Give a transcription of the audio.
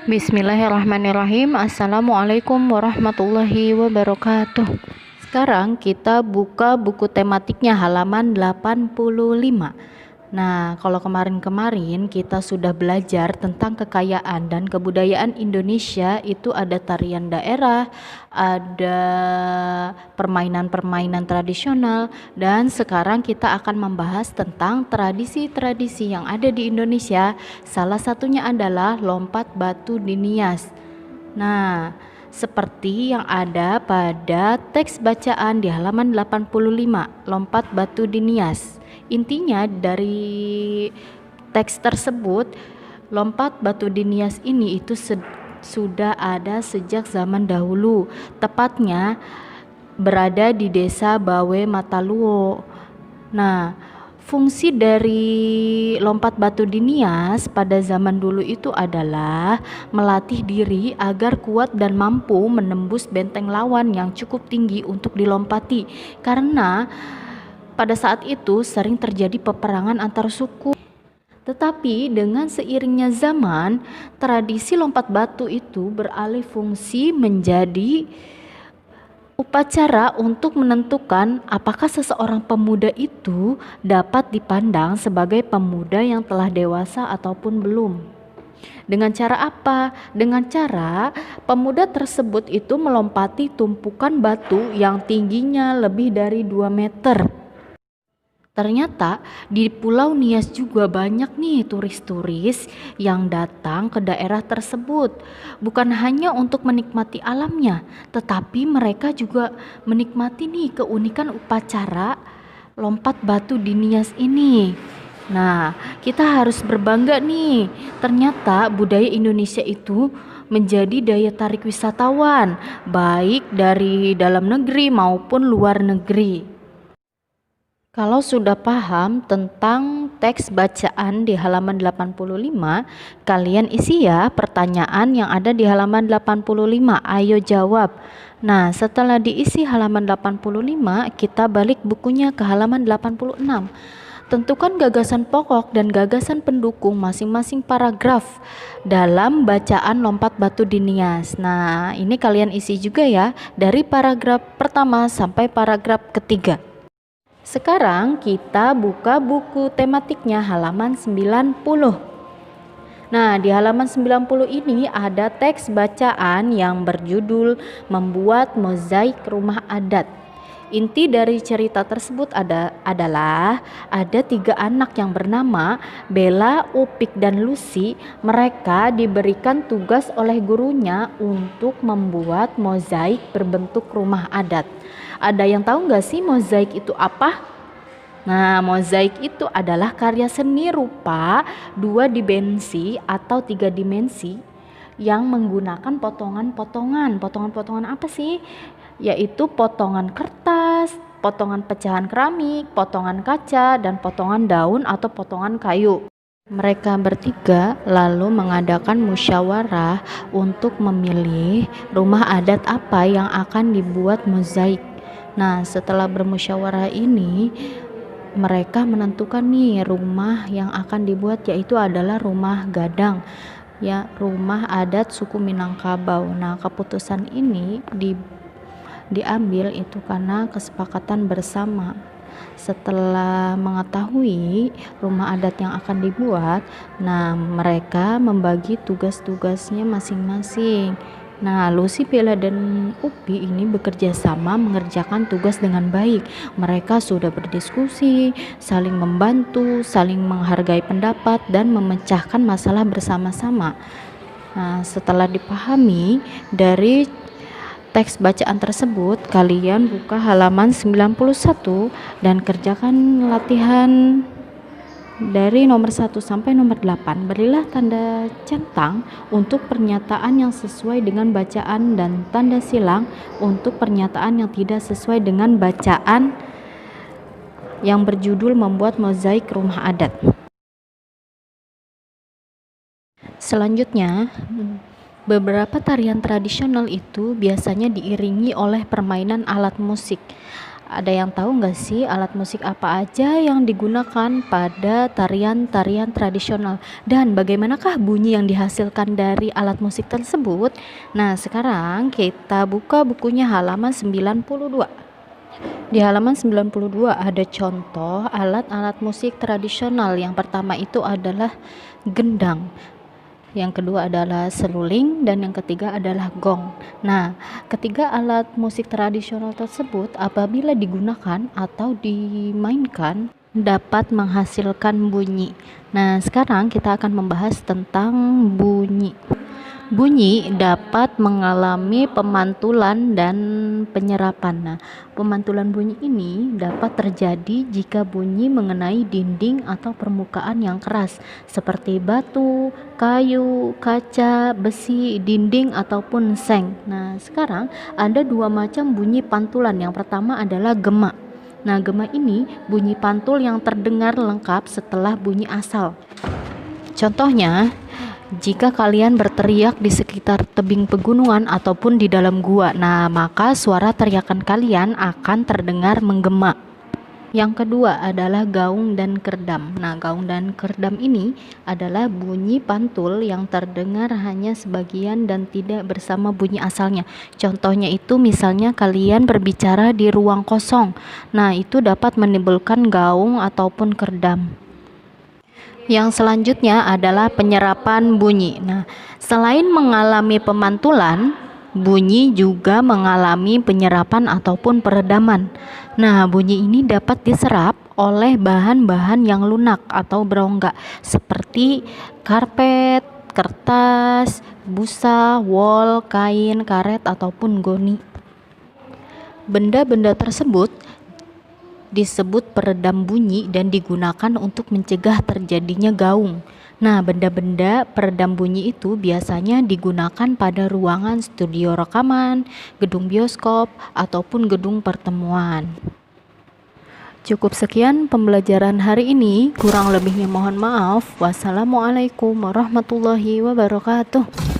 Bismillahirrahmanirrahim. Assalamualaikum warahmatullahi wabarakatuh. Sekarang kita buka buku tematiknya halaman 85. Nah, kalau kemarin-kemarin kita sudah belajar tentang kekayaan dan kebudayaan Indonesia, itu ada tarian daerah, ada permainan-permainan tradisional, dan sekarang kita akan membahas tentang tradisi-tradisi yang ada di Indonesia. Salah satunya adalah lompat batu di Nias. Nah, seperti yang ada pada teks bacaan di halaman 85, lompat batu di Nias. Intinya dari teks tersebut, lompat batu di Nias ini itu sudah ada sejak zaman dahulu, tepatnya berada di desa Bawe Mataluo. Nah, fungsi dari lompat batu di Nias pada zaman dulu itu adalah melatih diri agar kuat dan mampu menembus benteng lawan yang cukup tinggi untuk dilompati, karena pada saat itu sering terjadi peperangan antar suku. Tetapi dengan seiringnya zaman, tradisi lompat batu itu beralih fungsi menjadi upacara untuk menentukan apakah seseorang pemuda itu dapat dipandang sebagai pemuda yang telah dewasa ataupun belum. Dengan cara apa? Dengan cara pemuda tersebut itu melompati tumpukan batu yang tingginya lebih dari 2 meter. Ternyata di Pulau Nias juga banyak nih turis-turis yang datang ke daerah tersebut. Bukan hanya untuk menikmati alamnya, tetapi mereka juga menikmati nih keunikan upacara lompat batu di Nias ini. Nah, kita harus berbangga nih. Ternyata budaya Indonesia itu menjadi daya tarik wisatawan, baik dari dalam negeri maupun luar negeri. Kalau sudah paham tentang teks bacaan di halaman 85, kalian isi ya pertanyaan yang ada di halaman 85. Ayo jawab. Nah, setelah diisi halaman 85, kita balik bukunya ke halaman 86. Tentukan gagasan pokok dan gagasan pendukung masing-masing paragraf dalam bacaan lompat batu di Nias. Nah, ini kalian isi juga ya, dari paragraf pertama sampai paragraf ketiga. Sekarang kita buka buku tematiknya halaman 90. Nah, di halaman 90 ini ada teks bacaan yang berjudul Membuat Mozaik Rumah Adat. Inti dari cerita tersebut adalah ada 3 anak yang bernama Bella, Upik, dan Lucy. Mereka diberikan tugas oleh gurunya untuk membuat mozaik berbentuk rumah adat. Ada yang tahu nggak sih mozaik itu apa? Nah, mozaik itu adalah karya seni rupa 2 dimensi atau 3 dimensi yang menggunakan potongan-potongan. Potongan-potongan apa sih? Yaitu potongan kertas, potongan pecahan keramik, potongan kaca, dan potongan daun atau potongan kayu. Mereka bertiga lalu mengadakan musyawarah untuk memilih rumah adat apa yang akan dibuat mozaik. Nah, setelah bermusyawarah ini, mereka menentukan nih rumah yang akan dibuat, yaitu adalah rumah gadang, ya, rumah adat suku Minangkabau. Nah, keputusan ini diambil itu karena kesepakatan bersama. Setelah mengetahui rumah adat yang akan dibuat, nah mereka membagi tugas-tugasnya masing-masing. Nah, Lucy, Bella, dan Upi ini bekerja sama mengerjakan tugas dengan baik. Mereka sudah berdiskusi, saling membantu, saling menghargai pendapat, dan memecahkan masalah bersama-sama. Nah, setelah dipahami dari teks bacaan tersebut, kalian buka halaman 91 dan kerjakan latihan dari nomor 1 sampai nomor 8. Berilah tanda centang untuk pernyataan yang sesuai dengan bacaan dan tanda silang untuk pernyataan yang tidak sesuai dengan bacaan yang berjudul Membuat Mozaik Rumah Adat. Selanjutnya, beberapa tarian tradisional itu biasanya diiringi oleh permainan alat musik. Ada yang tahu nggak sih alat musik apa aja yang digunakan pada tarian-tarian tradisional? Dan bagaimanakah bunyi yang dihasilkan dari alat musik tersebut? Nah, sekarang kita buka bukunya halaman 92. Di halaman 92 ada contoh alat-alat musik tradisional. Yang pertama itu adalah gendang. Yang kedua adalah seruling dan yang ketiga adalah gong. Nah, ketiga alat musik tradisional tersebut apabila digunakan atau dimainkan dapat menghasilkan bunyi. Nah, sekarang kita akan membahas tentang bunyi. Bunyi dapat mengalami pemantulan dan penyerapan. Nah, pemantulan bunyi ini dapat terjadi jika bunyi mengenai dinding atau permukaan yang keras seperti batu, kayu, kaca, besi, dinding ataupun seng. Nah, sekarang ada dua macam bunyi pantulan. Yang pertama adalah gema. Nah, gema ini bunyi pantul yang terdengar lengkap setelah bunyi asal. Contohnya, jika kalian berteriak di sekitar tebing pegunungan ataupun di dalam gua, nah maka suara teriakan kalian akan terdengar menggema. Yang kedua adalah gaung dan kerdam. Nah, gaung dan kerdam ini adalah bunyi pantul yang terdengar hanya sebagian dan tidak bersama bunyi asalnya. Contohnya itu misalnya kalian berbicara di ruang kosong. Nah, itu dapat menimbulkan gaung ataupun kerdam. Yang selanjutnya adalah penyerapan bunyi. Nah, selain mengalami pemantulan, bunyi juga mengalami penyerapan ataupun peredaman. Nah, bunyi ini dapat diserap oleh bahan-bahan yang lunak atau berongga seperti karpet, kertas, busa, wol, kain, karet ataupun goni. Benda-benda tersebut disebut peredam bunyi dan digunakan untuk mencegah terjadinya gaung. Nah, benda-benda peredam bunyi itu biasanya digunakan pada ruangan studio rekaman, gedung bioskop, ataupun gedung pertemuan. Cukup sekian pembelajaran hari ini, kurang lebihnya mohon maaf. Wassalamualaikum warahmatullahi wabarakatuh.